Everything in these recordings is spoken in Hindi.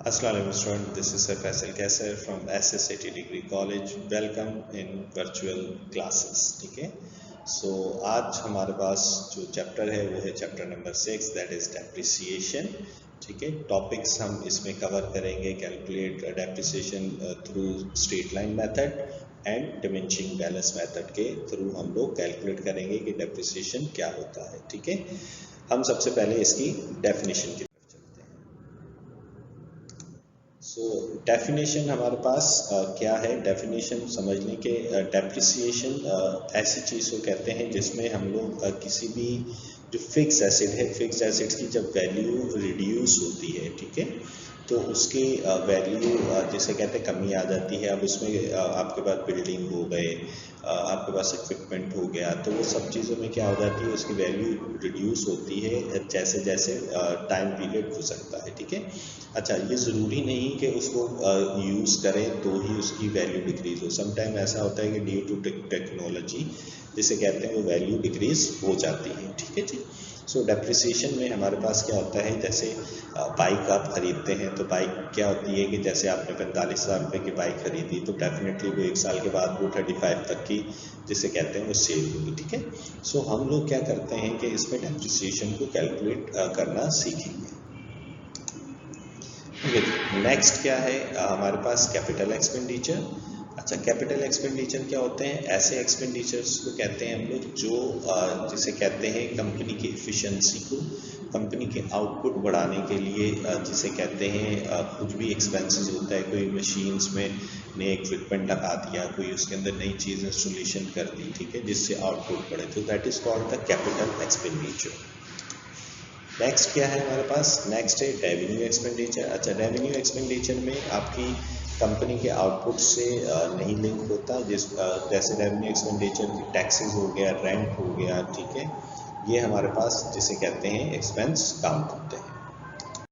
Assalamu alaikum student, this is Sir Faisal Kaisar from SSAT Degree College. Welcome in virtual classes. ठीक है, सो आज हमारे पास जो चैप्टर है वो है chapter number 6, that is depreciation. ठीक है, टॉपिक्स हम इसमें कवर करेंगे. Calculate depreciation through straight line method and diminishing balance method के थ्रू हम लोग कैलकुलेट करेंगे कि डेप्रिसिएशन क्या होता है. ठीक है, हम सबसे पहले इसकी डेफिनेशन की डेफिनेशन हमारे पास क्या है. डेफिनेशन समझ लें कि डेप्रिसिएशन ऐसी चीज़ को कहते हैं जिसमें हम लोग किसी भी जो फिक्स एसेट है, फिक्स एसेट्स की जब वैल्यू रिड्यूस होती है, ठीक है, तो उसकी वैल्यू जिसे कहते हैं कमी आ जाती है. अब उसमें आपके पास बिल्डिंग हो गए, आपके पास इक्विपमेंट हो गया, तो वो सब चीज़ों में क्या हो जाती है, उसकी वैल्यू रिड्यूस होती है जैसे जैसे टाइम पीरियड गुजरता है. ठीक है, अच्छा, ये ज़रूरी नहीं कि उसको यूज़ करें तो ही उसकी वैल्यू डिक्रीज़ हो. समटाइम ऐसा होता है कि ड्यू टू टेक्नोलॉजी जिसे कहते हैं वो वैल्यू डिक्रीज़ हो जाती है. ठीक है जी. सो डेप्रिसिएशन में हमारे पास क्या होता है, जैसे बाइक आप ख़रीदते हैं तो बाइक क्या होती है कि जैसे आपने 45,000 रुपये की बाइक ख़रीदी तो डेफिनेटली वो 1 साल के बाद वो 35 तक की जिसे कहते हैं वो सेल होगी. ठीक है, सो हम लोग क्या करते हैं कि इसमें डेप्रिसिएशन को कैलकुलेट करना सीखेंगे. नेक्स्ट क्या है हमारे पास, कैपिटल एक्सपेंडिचर. अच्छा, कैपिटल एक्सपेंडिचर क्या होते हैं, ऐसे एक्सपेंडिचर्स को कहते हैं हम लोग जो जिसे कहते हैं कंपनी की एफिशिएंसी को, कंपनी के आउटपुट बढ़ाने के लिए जिसे कहते हैं कुछ भी एक्सपेंसेस होता है, कोई मशीन्स में नए इक्विपमेंट लगा दिया, कोई उसके अंदर नई चीज़ इंस्टॉलेशन कर दी, ठीक है, जिससे आउटपुट बढ़े, तो that is called the capital expenditure. Next क्या है हमारे पास, नेक्स्ट है रेवेन्यू एक्सपेंडिचर. अच्छा, रेवेन्यू एक्सपेंडिचर में आपकी कंपनी के आउटपुट से नहीं लिंक होता, जैसे रेवेन्यू एक्सपेंडिचर की टैक्सेस हो गया, रेंट हो गया, ठीक है, ये हमारे पास जिसे कहते हैं एक्सपेंस काउंट होते हैं.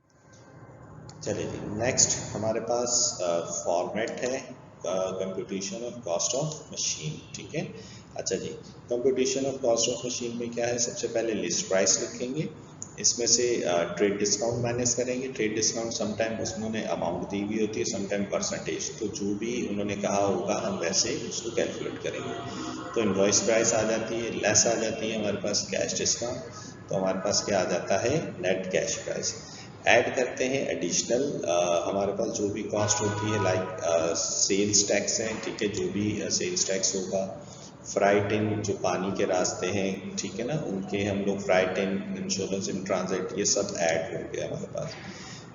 चलिए जी, नेक्स्ट हमारे पास फॉर्मेट है computation of cost of machine. ठीक है, अच्छा जी, computation of cost of machine में क्या है, सबसे पहले लिस्ट प्राइस लिखेंगे, इसमें से ट्रेड डिस्काउंट माइनस करेंगे. ट्रेड डिस्काउंट समटाइम उन्होंने अमाउंट दी हुई होती है, समटाइम परसेंटेज, तो जो भी उन्होंने कहा होगा हम वैसे उसको कैलकुलेट करेंगे. तो इनवॉइस प्राइस आ जाती है, लेस आ जाती है हमारे पास कैश डिस्काउंट, तो हमारे पास क्या आ जाता है, नेट कैश प्राइस. ऐड करते हैं एडिशनल हमारे पास जो भी कॉस्ट होती है, लाइक सेल्स टैक्स है, ठीक है, जो भी सेल्स टैक्स होगा, फ्राइट इन जो पानी के रास्ते हैं, ठीक है ना, उनके हम लोग freight in, insurance in transit, ये सब ऐड हो गया हमारे पास.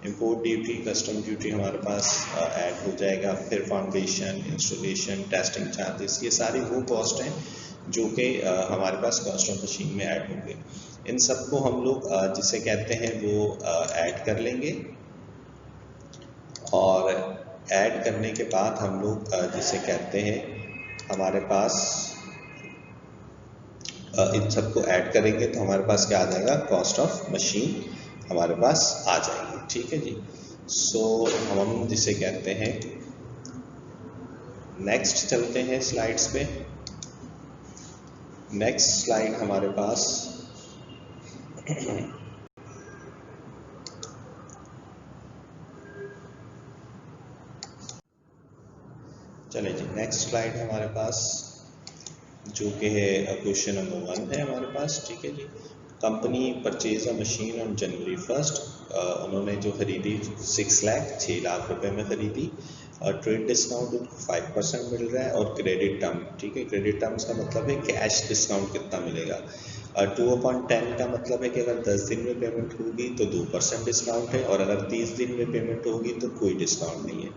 इंपोर्ट ड्यूटी, कस्टम ड्यूटी हमारे पास ऐड हो जाएगा. फिर फाउंडेशन, इंस्टॉलेशन, टेस्टिंग चार्जेस, ये सारी वो कॉस्ट हैं जो कि हमारे पास कॉस्ट ऑफ मशीन में ऐड होंगे. इन सबको हम लोग जिसे कहते हैं वो ऐड कर लेंगे, और ऐड करने के बाद हम लोग जिसे कहते हैं हमारे पास इन सबको ऐड करेंगे तो हमारे पास क्या आ जाएगा, कॉस्ट ऑफ मशीन हमारे पास आ जाएगी. ठीक है जी. सो हम जिसे कहते हैं, नेक्स्ट चलते हैं स्लाइड्स पे. नेक्स्ट स्लाइड हमारे पास चले जी, नेक्स्ट स्लाइड हमारे पास जो कि है क्वेश्चन नंबर 1 है हमारे पास. ठीक है जी. Company purchase a machine on January 1, उन्होंने जो खरीदी 6 लाख रुपए में खरीदी, और ट्रेड डिस्काउंट उनको 5% मिल रहा है, और क्रेडिट टर्म, ठीक है, क्रेडिट टर्म्स का मतलब है कैश डिस्काउंट कितना मिलेगा. 2/10 का मतलब है कि अगर 10 दिन में पेमेंट होगी तो 2% डिस्काउंट है, और अगर 30 दिन में पेमेंट होगी तो कोई डिस्काउंट नहीं है.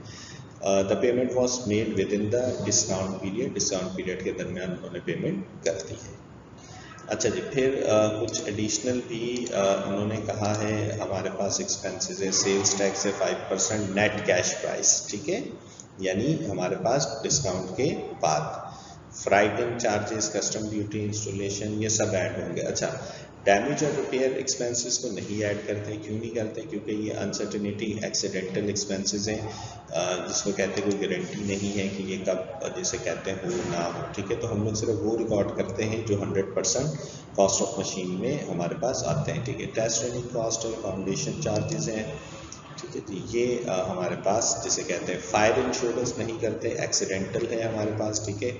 The payment was made with in the discount period, discount period के दरमियान उन्होंने पेमेंट कर दी है. अच्छा जी, फिर कुछ एडिशनल भी उन्होंने कहा है, हमारे पास एक्सपेंसेस है, सेल्स टैक्स है 5%, नेट कैश प्राइस, ठीक है, यानी हमारे पास डिस्काउंट के बाद फ्राइट इन चार्जेस, कस्टम ड्यूटी, इंस्टॉलेशन, ये सब ऐड होंगे. अच्छा, डैमेज और रिपेयर एक्सपेंसेस को नहीं ऐड करते. क्यों नहीं करते, क्योंकि ये अनसर्टेनिटी, एक्सीडेंटल एक्सपेंसेस हैं, जिसको कहते हैं कोई गारंटी नहीं है कि ये कब जिसे कहते हैं हो ना हो. ठीक है, तो हम लोग सिर्फ वो रिकॉर्ड करते हैं जो 100% कॉस्ट ऑफ मशीन में हमारे पास आते हैं. ठीक है, टेस्ट रनिंग कॉस्ट है, फाउंडेशन चार्जेस हैं, ठीक है जी। ये हमारे पास जिसे कहते हैं फायर इंश्योरेंस नहीं करते, एक्सीडेंटल है हमारे पास, ठीक है।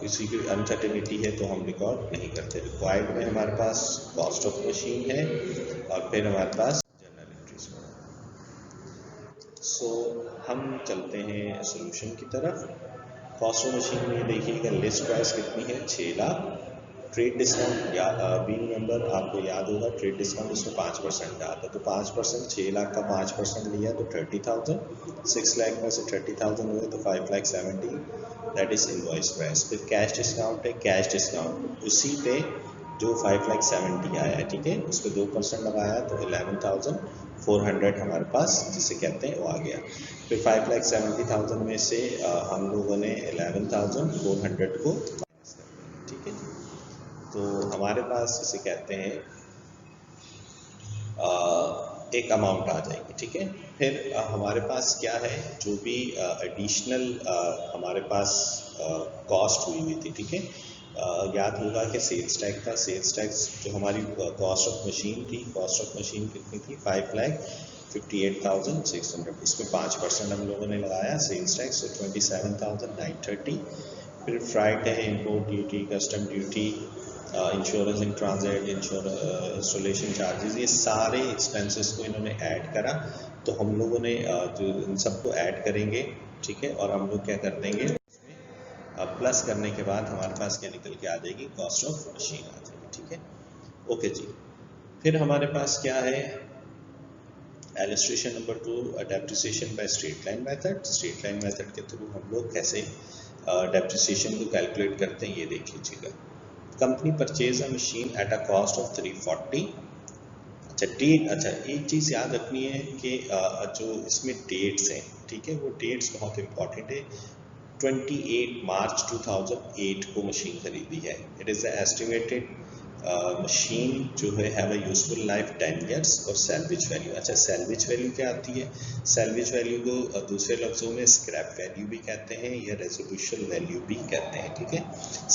किसी की अनसर्टेनिटी है तो हम रिकॉर्ड नहीं करते। रिक्वायर्ड में हमारे पास कॉस्ट ऑफ मशीन है और फिर हमारे पास जनरल एंट्रीज। सो हम चलते हैं सोल्यूशन की तरफ। कॉस्ट ऑफ मशीन में देखिएगा लिस्ट प्राइस कितनी है, 6 लाख। ट्रेड डिस्काउंट या बीइंग मेंबर आपको याद होगा, ट्रेड डिस्काउंट इसमें 5% आता है, तो 5%, 6 लाख का 5% लिया तो 30,000, 6 लाख में से 30,000 हुए तो 5,70,000, दैट इज इनवॉइस प्राइस। फिर कैश डिस्काउंट है, कैश डिस्काउंट उसी पे जो 5,70,000 आया है, ठीक है, उस पर 2% लगाया तो 11,400 हमारे पास जिसे कहते हैं वो आ गया। फिर 5,70,000 में से हम लोगों ने 11,400 को माइनस कर दिया, ठीक है। तो हमारे पास जिसे कहते हैं एक अमाउंट आ जाएगी, ठीक है। फिर हमारे पास क्या है, जो भी एडिशनल हमारे पास कॉस्ट हुई थी, ठीक है। याद होगा कि सेल्स टैक्स था, सेल्स टैक्स जो हमारी कॉस्ट ऑफ मशीन थी, कॉस्ट ऑफ मशीन कितनी थी, 5,58,600, इसमें 5% हम लोगों ने लगाया सेल्स टैक्स, तो 27,930। फिर फ्राइट है, import duty, custom duty, insurance in transit, installation charges, ये सारे एक्सपेंसेस को इन्होंने ऐड करा। तो हम लोगों ने जो इन सबको ऐड करेंगे, ठीक है, और हम लोग क्या कर देंगे, प्लस करने के बाद हमारे पास क्या निकल के आ जाएगी, कॉस्ट ऑफ मशीन आ जाएगी, ठीक है। ओके जी। फिर हमारे पास क्या है, illustration number 2, depreciation by straight line method. Straight line method के थ्रू हम लोग कैसे डेप्रिसिएशन को कैलकुलेट करते हैं, ये देख लीजिएगा। Company purchase a machine at a cost of 340। अच्छा डेट, अच्छा एक चीज़ याद रखनी है कि जो इसमें डेट्स हैं, ठीक है, वो डेट्स बहुत इंपॉर्टेंट है। 28 मार्च 2008 को मशीन खरीदी है। It is the estimated machine जो है have a useful life 10 years और सैल्वेज वैल्यू। अच्छा सैल्वेज वैल्यू क्या आती है, सैल्वेज वैल्यू को दूसरे लफ्ज़ों में स्क्रैप वैल्यू भी कहते हैं या रेजोल्यूशन वैल्यू भी कहते हैं, ठीक है।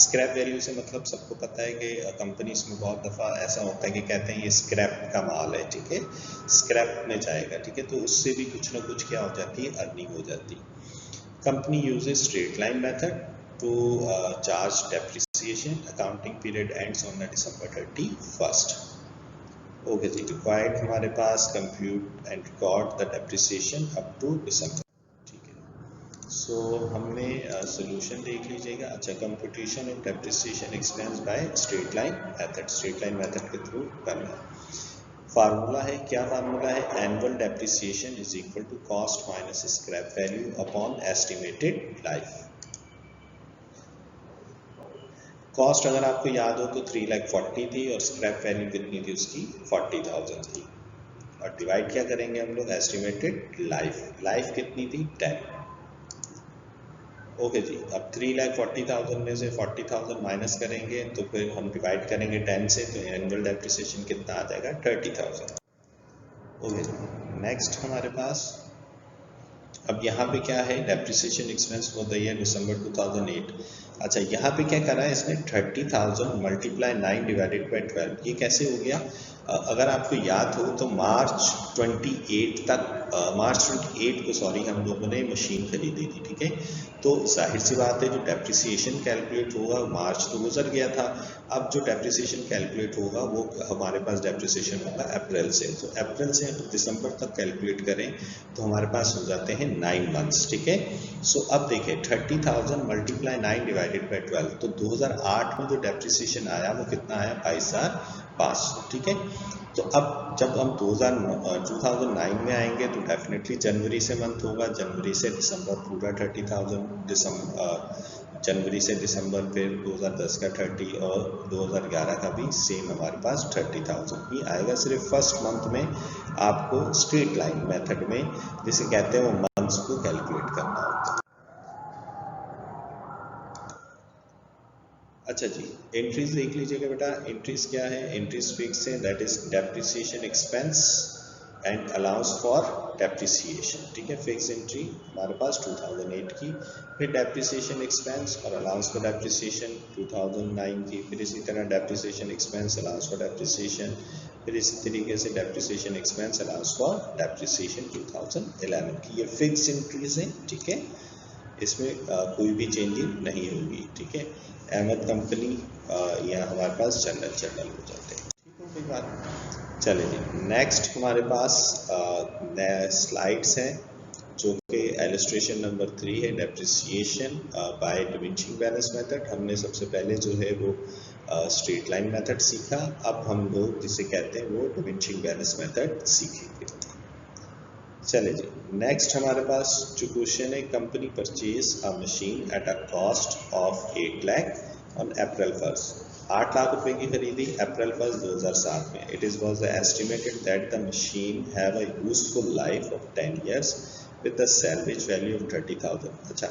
स्क्रैप वैल्यू से मतलब सबको पता है कि कंपनीज में बहुत दफ़ा ऐसा होता है कि कहते हैं ये स्क्रैप का माल है, ठीक है, स्क्रैप में जाएगा, ठीक है, तो उससे भी कुछ ना कुछ क्या हो जाती है, अर्निंग हो जाती है। Company uses straight line method to charge depreciation. Accounting period ends on December 31st. Okay ji, required हमारे पास compute and record the depreciation up to December, ठीक है। So हमने solution देख लीजिएगा। अच्छा, computation of depreciation expense by straight line method, straight line method के थ्रू करना है। फार्मूला है, क्या फार्मूला है, annual depreciation is equal to cost minus scrap value upon estimated life. Cost अगर आपको याद हो तो 3,40,000 थी और स्क्रैप वैल्यू कितनी थी उसकी, 40,000 थी, और डिवाइड क्या करेंगे हम लोग, एस्टिमेटेड लाइफ, लाइफ कितनी थी, 10। ओके जी, अब 3,40,000 में से 40,000 माइनस करेंगे तो फिर हम डिवाइड करेंगे 10 से, तो एनुअल डेप्रिसिएशन कितना आ जाएगा, 30,000। ओके, नेक्स्ट हमारे पास अब यहाँ पे क्या है, depreciation expense for the year December 2008। अच्छा यहाँ पे क्या करा है इसने, 30,000 मल्टीप्लाई 9 डिवाइडेड बाई 12। ये कैसे हो गया, अगर आपको याद हो तो मार्च 28 तक, मार्च 28 को सॉरी हम लोगों ने मशीन खरीदी थी, ठीक है। तो जाहिर सी बात है जो डेप्रिसिएशन कैलकुलेट होगा, मार्च तो गुजर गया था, अब जो डेप्रिसिएशन कैलकुलेट होगा वो हमारे पास डेप्रिसिएशन होगा अप्रैल से, तो अप्रैल से दिसंबर तक कैलकुलेट करें तो हमारे पास हो जाते हैं 9 मंथ्स, ठीक है। सो अब देखें 30,000 मल्टीप्लाई 9 डिवाइडेड बाई 12, तो 2008 में जो डेप्रिसिएशन आया वो कितना आया, 22,500, ठीक है। तो अब जब हम 2009 में आएंगे तो डेफिनेटली जनवरी से मंथ होगा, जनवरी से दिसंबर पूरा 30,000, जनवरी से दिसंबर फिर 2010 का 30 और 2011 का भी सेम हमारे पास 30,000 ही आएगा। सिर्फ फर्स्ट मंथ में आपको स्ट्रेट लाइन मेथड में जिसे कहते हैं वो मंथ्स को कैलकुलेट करना होता है। अच्छा जी, एंट्रीज देख लीजिएगा बेटा, एंट्रीज क्या है, एंट्रीज फिक्स है, that is depreciation expense and allowance for depreciation, ठीक है। फिक्स एंट्री हमारे पास 2008 की, फिर डेप्रिसिएशन एक्सपेंस और अलाउंस फॉर डेप्रिसिएशन 2009 की, फिर इसी तरह depreciation expense, allowance for depreciation फिर इसी तरीके से depreciation expense allowance for depreciation 2011 की ये फिक्स इंक्रीज है, ठीक है, इसमें कोई भी चेंजिंग नहीं होगी, ठीक है। अहमद कंपनी यहाँ हमारे पास जनरल हो जाते हैं, ठीक हो गई बात। चलिए जी, नेक्स्ट हमारे पास नए स्लाइड्स हैं जो कि एलिस्ट्रेशन नंबर 3 है, depreciation by diminishing balance method. हमने सबसे पहले जो है वो स्ट्रेट लाइन मेथड सीखा, अब हम लोग जिसे कहते हैं वो डिमिनिशिंग बैलेंस मेथड सीखेंगे। चले जी, नेक्स्ट हमारे पास जो क्वेश्चन है, company purchase a machine at a cost of 8 lakh on April 1 8 lakh रुपए की खरीदी अप्रैल 1 2007 में। It is was estimated that the machine have a useful life of 10 years with the salvage value of 30,000। अच्छा,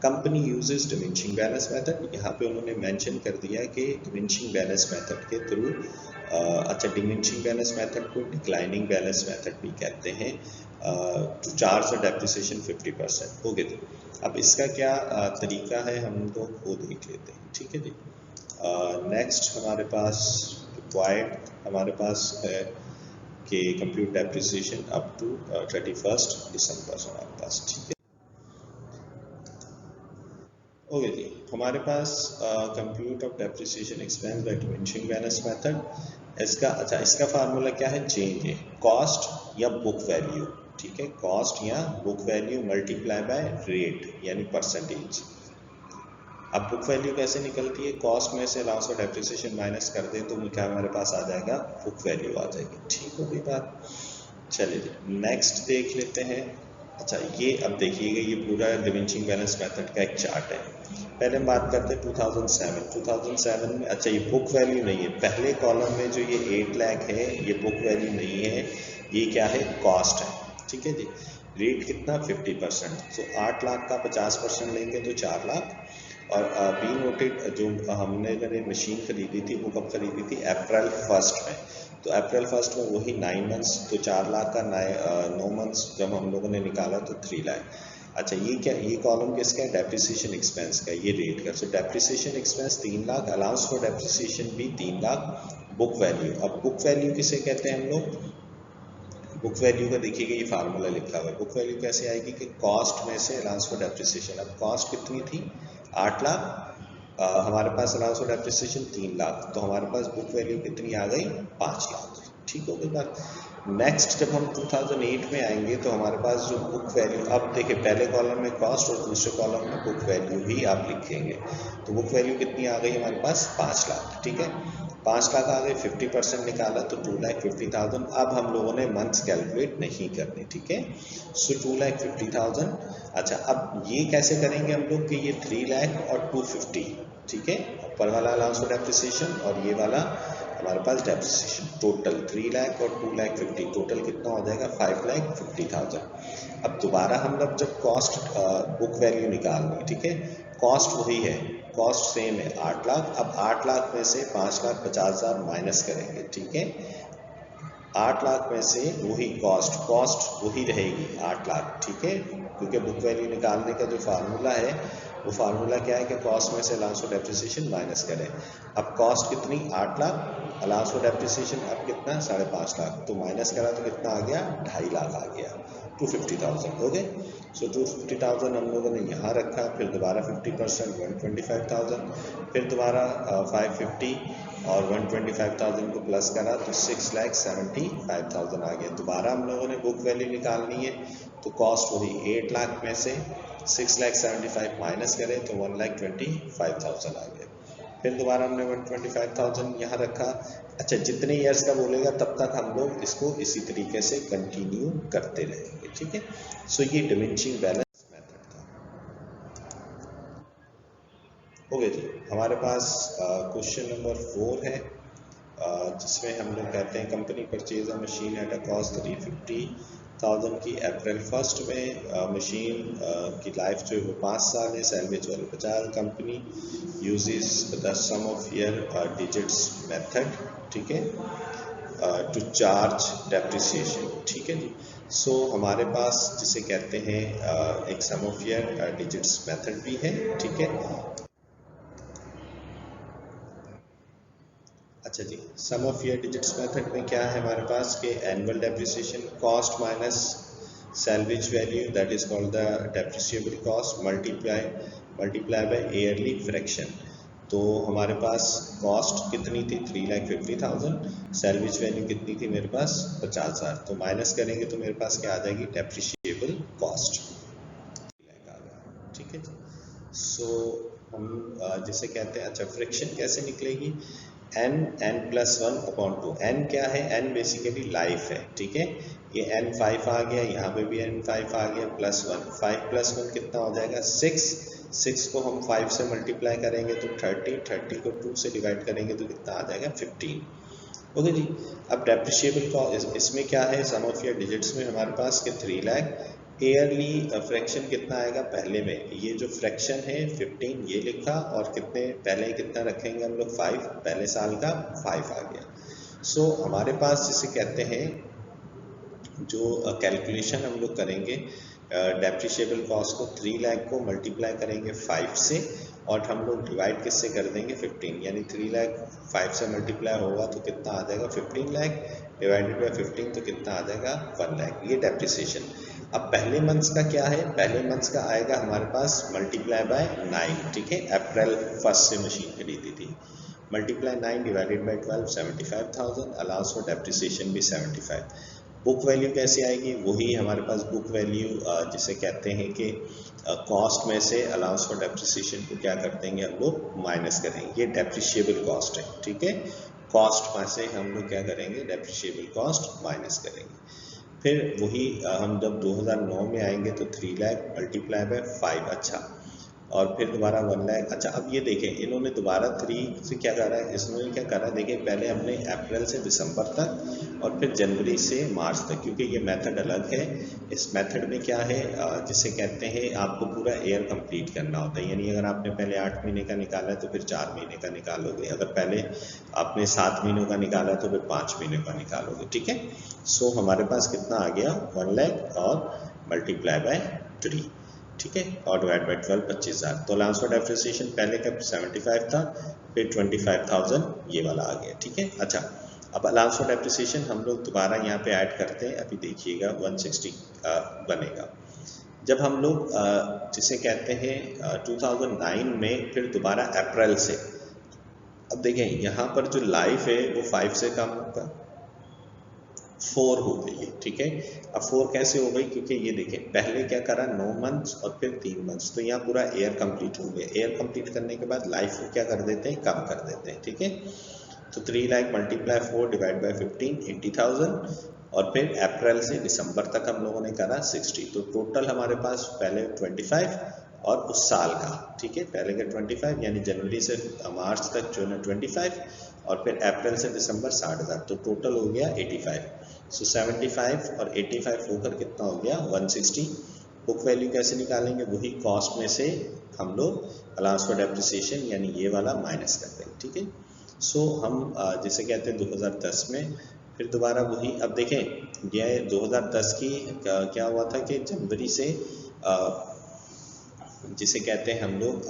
company uses diminishing balance method, यहाँ पे उन्होंने मेंशन कर दिया कि डिमिनिशिंग बैलेंस मेथड के थ्रू, अच्छा, डिमिनिशिंग बैलेंस मेथड को डिक्लाइनिंग बैलेंस मेथड भी कहते हैं, टू चार्ज द डेप्रिसिएशन 50%। हो गए। अब इसका क्या तरीका है हम लोग वो देख लेते हैं, ठीक है जी। नेक्स्ट हमारे पास रिक्वायर्ड हमारे पास है कि compute depreciation up to 31 December हमारे पास, ठीक है। ओके जी, हमारे पास compute of depreciation expense by diminishing balance method. इसका अच्छा, इसका फार्मूला क्या है, चेंज है कॉस्ट या बुक वैल्यू, ठीक है, कॉस्ट या book value multiply by rate यानी परसेंटेज। अब बुक वैल्यू कैसे निकलती है, कॉस्ट में से अलाउंस फॉर डेप्रिसिएशन माइनस कर दे तो क्या हमारे पास आ जाएगा, बुक वैल्यू आ जाएगी, ठीक हो गई बात। चलिए नेक्स्ट देख लेते हैं। अच्छा, ये अब देखिएगा, ये पूरा डिमिनिशिंग बैलेंस मेथड का एक चार्ट है। पहले हम बात करते हैं 2007 में। अच्छा, ये बुक वैल्यू नहीं है, पहले कॉलम में जो ये 8 लाख है ये बुक वैल्यू नहीं है, ये क्या है, कॉस्ट है, ठीक है जी। रेट कितना, 50%, तो 8 लाख का 50% लेंगे तो 4 लाख। और बी नोटेड, जो हमने मशीन खरीदी थी वो कब खरीदी थी, अप्रैल 1 में, तो अप्रैल 1 में वही 9 मंथ्स, तो 4 लाख का 9 मंथ्स जब हम लोगों ने निकाला तो 3 लाख। अच्छा, ये क्या, ये कॉलम किसका है, डेप्रिसिएशन एक्सपेंस का, ये रेट का। सो depreciation expense 3 lakh, allowance for depreciation भी 3 लाख, बुक वैल्यू। अब बुक वैल्यू किसे कहते हैं हम लोग, बुक वैल्यू का देखिएगा ये फार्मूला लिखा हुआ है। बुक वैल्यू कैसे आएगी कि कॉस्ट में से अलाउंस फॉर डेप्रिसिएशन। अब कॉस्ट कितनी थी, 8 लाख, हमारे पास अलाउंस फॉर डेप्रिसिएशन 3 लाख, तो हमारे पास बुक वैल्यू कितनी आ गई, 5 लाख, ठीक हो गई बात। नेक्स्ट जब हम 2008 में आएंगे तो हमारे पास जो बुक वैल्यू, अब देखिए पहले कॉलम में कॉस्ट और दूसरे कॉलम में बुक वैल्यू ही आप लिखेंगे, तो बुक वैल्यू कितनी आ गई हमारे पास, 5 लाख, ठीक है। 5 लाख आ गए, 50% निकाला तो 2,50,000। अब हम लोगों ने मंथ्स कैलकुलेट नहीं करने, ठीक है, सो 2,50,000। अच्छा, अब ये कैसे करेंगे हम लोग कि ये 3 लाख और 250, ठीक है, ऊपर वाला अलाउंस फॉर डेप्रिसिएशन और ये वाला हमारे पास डेप्रिसिएशन, टोटल 3 लाख और 2,50,000, टोटल कितना हो जाएगा, 5,50,000। अब दोबारा हम लोग जब कॉस्ट बुक वैल्यू निकालनी, ठीक है, कॉस्ट वही है, कॉस्ट सेम है 8 लाख। अब 8 लाख में से 5,50,000 माइनस करेंगे, ठीक है, 8 लाख में से वही कॉस्ट वही रहेगी 8 लाख, ठीक है, क्योंकि बुक वैल्यू निकालने का जो फार्मूला है वो फार्मूला क्या है कि कॉस्ट में से अलाउंस फॉर डेप्रिसिएशन माइनस करें। अब कॉस्ट कितनी, 8 लाख, अलाउंस फॉर डेप्रिसिएशन अब कितना, 5.5 लाख, तो माइनस करा तो कितना आ गया, 2.5 लाख आ गया, 250,000 हो गए। सो 250,000 हम लोगों ने यहाँ रखा, फिर दोबारा 50% 125,000, फिर दोबारा 550 और 125,000 को प्लस करा तो 6,75,000 आ गया। दोबारा हम लोगों ने बुक वैल्यू निकालनी है, तो कॉस्ट वही 8 लाख में से 6,75,000 माइनस करें तो 1,25,000 आ गया। फिर दोबारा हमने 125,000 यहाँ रखा। अच्छा, जितने ईयर्स का बोलेगा तब तक हम लोग इसको इसी तरीके से कंटिन्यू करते रहेंगे, ठीक है। सो ये डिमिनिशिंग बैलेंस मेथड था। ओके जी, हमारे पास क्वेश्चन नंबर 4 है, जिसमें हम लोग कहते हैं company purchase a machine at a cost 350,000 की अप्रैल 1 में। मशीन की लाइफ जो है वो 5 साल है, salvage value 50। Company uses the sum of year digits method, ठीक है, टू चार्ज डेप्रिसिएशन, ठीक है जी। सो हमारे पास जिसे कहते हैं एक सम ऑफ ईयर डिजिट्स मेथड भी है, ठीक है। अच्छा जी, सम ऑफ ईयर डिजिट्स मेथड में क्या है हमारे पास कि annual depreciation cost minus salvage value that is called the depreciable cost multiply by yearly fraction. तो हमारे पास कॉस्ट कितनी थी 3,50,000, सैलवेज वैल्यू कितनी थी मेरे पास 50,000, तो माइनस करेंगे तो मेरे पास क्या आ जाएगी डेप्रिसिएबल कॉस्ट 3 लाख आ गया। ठीक है जी। सो हम जिसे कहते हैं, अच्छा फ्रैक्शन कैसे निकलेगी, n प्लस 1/2। n क्या है, n बेसिकली लाइफ है। ठीक है, ये n 5 आ गया, यहाँ पे भी n 5 आ गया, प्लस 1, 5 प्लस 1 कितना हो जाएगा 6 को हम 5 से मल्टीप्लाई करेंगे तो 30 को 2 से डिवाइड करेंगे तो कितना आ जाएगा 15। ओके जी। अब डेप्रिशिएबल का इसमें क्या है, सम ऑफ ईयर डिजिट्स में हमारे पास के 3 लाख, ईयरली फ्रैक्शन कितना आएगा, पहले में ये जो फ्रैक्शन है 15 ये लिखा, और कितने पहले कितना रखेंगे हम लोग 5, पहले साल का 5 आ गया। सो हमारे पास जिसे कहते हैं जो कैलकुलेशन हम लोग करेंगे डेप्रिशिएबल कॉस्ट को 3 लाख को मल्टीप्लाई करेंगे 5 से, और हम लोग डिवाइड किससे कर देंगे 15, यानी 3 लाख 5 से मल्टीप्लाई होगा तो कितना आ जाएगा 15 लाख, डिवाइडेड बाय 15 तो कितना आ जाएगा 1 लाख, ये डेप्रिसिएशन। अब पहले मंथ्स का क्या है, पहले मंथ्स का आएगा हमारे पास मल्टीप्लाई बाय 9। ठीक है, अप्रैल 1 से मशीन खरीदी थी, multiply 9 divided by 12 75,000, allowance for depreciation भी 75। बुक वैल्यू कैसे आएगी, वही हमारे पास बुक वैल्यू जिसे कहते हैं कि कॉस्ट में से अलाउंस फॉर डेप्रिसिएशन को क्या कर देंगे हम लोग माइनस करेंगे, ये डेप्रिशिएबल कॉस्ट है। ठीक है, कॉस्ट में से हम लोग क्या करेंगे डेप्रिशिएबल कॉस्ट माइनस करेंगे। फिर वही हम जब 2009 में आएंगे तो 3 लाख मल्टीप्लाई बाय 5, अच्छा, और फिर दोबारा 1 लाख। अच्छा, अब ये देखें इन्होंने दोबारा 3 से क्या करा है, इसमें क्या करा है, देखिए पहले हमने अप्रैल से दिसंबर तक और फिर जनवरी से मार्च तक, क्योंकि ये मेथड अलग है। इस मेथड में क्या है जिसे कहते हैं आपको पूरा ईयर कंप्लीट करना होता है, यानी अगर आपने पहले 8 महीने का निकाला है तो फिर 4 महीने का निकालोगे, अगर पहले आपने 7 महीनों का निकाला है तो फिर 5 महीने का निकालोगे। ठीक है, सो हमारे पास कितना आ गया 1 लाख और मल्टीप्लाई बाय 3। ठीक है, और डिवाइड बाई 12 25,000, तो अलाउंस फॉर डेप्रिसिएशन पहले का 75 था, फिर 25,000 ये वाला आ गया। ठीक है, अच्छा अब अलाउंस फॉर डेप्रिसिएशन हम लोग दोबारा यहाँ पे ऐड करते हैं, अभी देखिएगा 160 बनेगा। जब हम लोग जिसे कहते हैं 2009 में फिर दोबारा अप्रैल से, अब देखें यहाँ पर जो लाइफ है वो 5 से कम होगा, 4 हो गई है। ठीक है, अब 4 कैसे हो गई, क्योंकि ये देखें पहले क्या करा 9 मंथ्स और फिर 3 मंथ्स, तो यहाँ पूरा ईयर कंप्लीट हो गया। ईयर कंप्लीट करने के बाद लाइफ को क्या कर देते हैं, कम कर देते हैं। ठीक है, तो 3 लाख मल्टीप्लाई 4 डिवाइड बाई 15 80,000, और फिर अप्रैल से दिसंबर तक हम लोगों ने करा 60, तो टोटल हमारे पास पहले 25 और उस साल का। ठीक है, पहले का 25 यानी जनवरी से मार्च तक जो है 25, और फिर अप्रैल से दिसंबर 60,000, तो टोटल हो गया 85। सो 75 और 85 होकर कितना हो गया 160। बुक वैल्यू कैसे निकालेंगे, वही कॉस्ट में से हम लोग अलाउंस फॉर डेप्रिसिएशन यानी ये वाला माइनस कर देंगे। ठीक है, सो हम जिसे कहते हैं 2010 में फिर दोबारा वही, अब देखें यह 2010 की क्या हुआ था कि जनवरी से जिसे कहते हैं हम लोग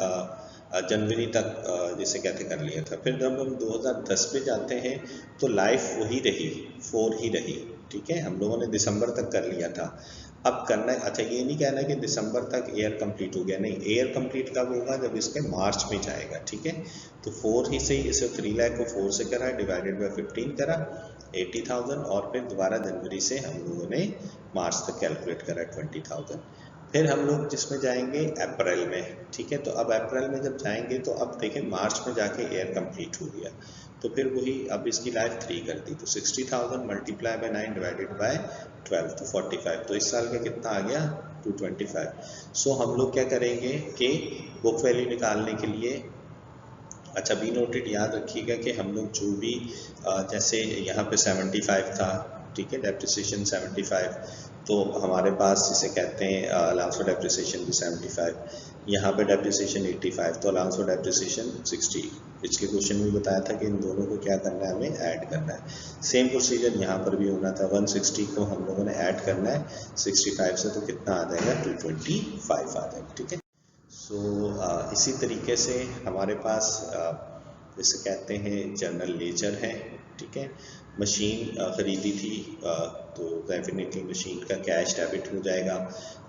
जनवरी तक जिसे कहते कर लिया था। फिर जब हम 2010 पे जाते हैं तो लाइफ वही रही, 4 ही रही। ठीक है, हम लोगों ने दिसंबर तक कर लिया था। अब करना है, अच्छा ये नहीं कहना कि दिसंबर तक ईयर कंप्लीट हो गया, नहीं, ईयर कंप्लीट कब होगा जब इसके मार्च में जाएगा। ठीक है, तो 4 ही से इसे 3 लाख को 4 से करा, डिवाइडेड बाई 15 करा 80,000, और फिर दोबारा जनवरी से हम लोगों ने मार्च तक कैलकुलेट करा 20,000। फिर हम लोग जिसमें जाएंगे अप्रैल में। ठीक है, तो अब अप्रैल में जब जाएंगे तो अब देखें मार्च में जाके ईयर कंप्लीट हो गया, तो फिर वही अब इसकी लाइफ 3 कर दी, तो 60,000 मल्टीप्लाई बाय 9 डिवाइडेड बाय 12 तो 45, तो इस साल का कितना आ गया 225। सो हम लोग क्या करेंगे कि बुक वैल्यू निकालने के लिए, अच्छा बी नोटेड याद रखिएगा कि हम लोग जो भी जैसे यहाँ पे 75 था, ठीक है, डेप्रिसिएशन 75, तो हमारे पास जिसे कहते हैं अलाउंस फॉर डेप्रिसिएशन भी 75, यहाँ पे डेप्रिसिएशन 85, तो अलाउंस फॉर डेप्रिसिएशन 60। पिछले क्वेश्चन में बताया था कि इन दोनों को क्या करना है, हमें ऐड करना है। सेम प्रोसीजर यहाँ पर भी होना था, 160 को हम लोगों ने ऐड करना है 65 से, तो कितना आ जाएगा 225 आ जाएगा। ठीक है, सो इसी तरीके से हमारे पास जिसे कहते हैं जनरल लेजर है, ठीक है। मशीन खरीदी थी तो डेफिनेटली मशीन का कैश डेबिट हो जाएगा,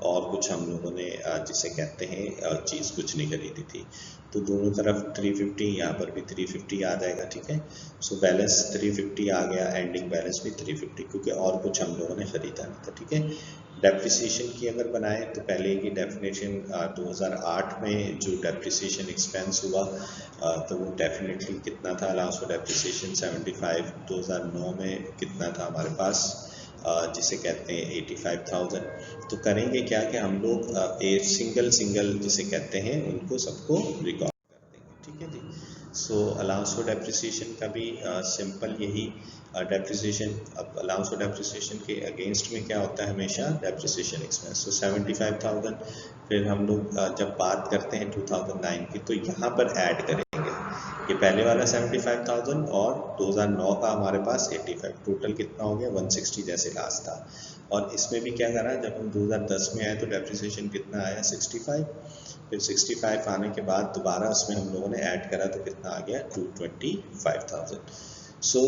और कुछ हम लोगों ने जिसे कहते हैं चीज़ कुछ नहीं खरीदी थी, तो दोनों तरफ 350, यहाँ पर भी 350 आ जाएगा, ठीक है। सो बैलेंस 350 आ गया, एंडिंग बैलेंस भी 350, क्योंकि और कुछ हम लोगों ने खरीदा नहीं था, ठीक है। डेप्रिसिएशन की अगर बनाए तो पहले की डेफिनेशन 2008 में जो डेप्रिसिएशन एक्सपेंस हुआ तो वो डेफिनेटली कितना था, अलाउंस फॉर डेप्रिसिएशन 75। 2009 में कितना था हमारे पास, जिसे कहते हैं 85,000। तो करेंगे क्या कि हम लोग एक सिंगल जिसे कहते हैं उनको सबको रिकॉर्ड कर देंगे, ठीक है जी। सो अलाउंस फॉर डेप्रिसिएशन का भी सिंपल यही डेप्रिसिएशन, अब अलाउंस फॉर डेप्रिसिएशन के अगेंस्ट में क्या होता है हमेशा, डेप्रिसिएशन एक्सपेंस। सो 75,000। फिर हम लोग जब बात करते हैं 2009 की, तो यहाँ पर ऐड करेंगे ये पहले वाला 75,000 और 2009 का हमारे पास 85, टोटल कितना हो गया 160 जैसे लास्ट था। और इसमें भी क्या करा, जब हम 2010 में आए तो डेप्रिसिएशन कितना आया 65, फिर 65 आने के बाद दोबारा उसमें हम लोगों ने ऐड करा तो कितना आ गया 225,000। सो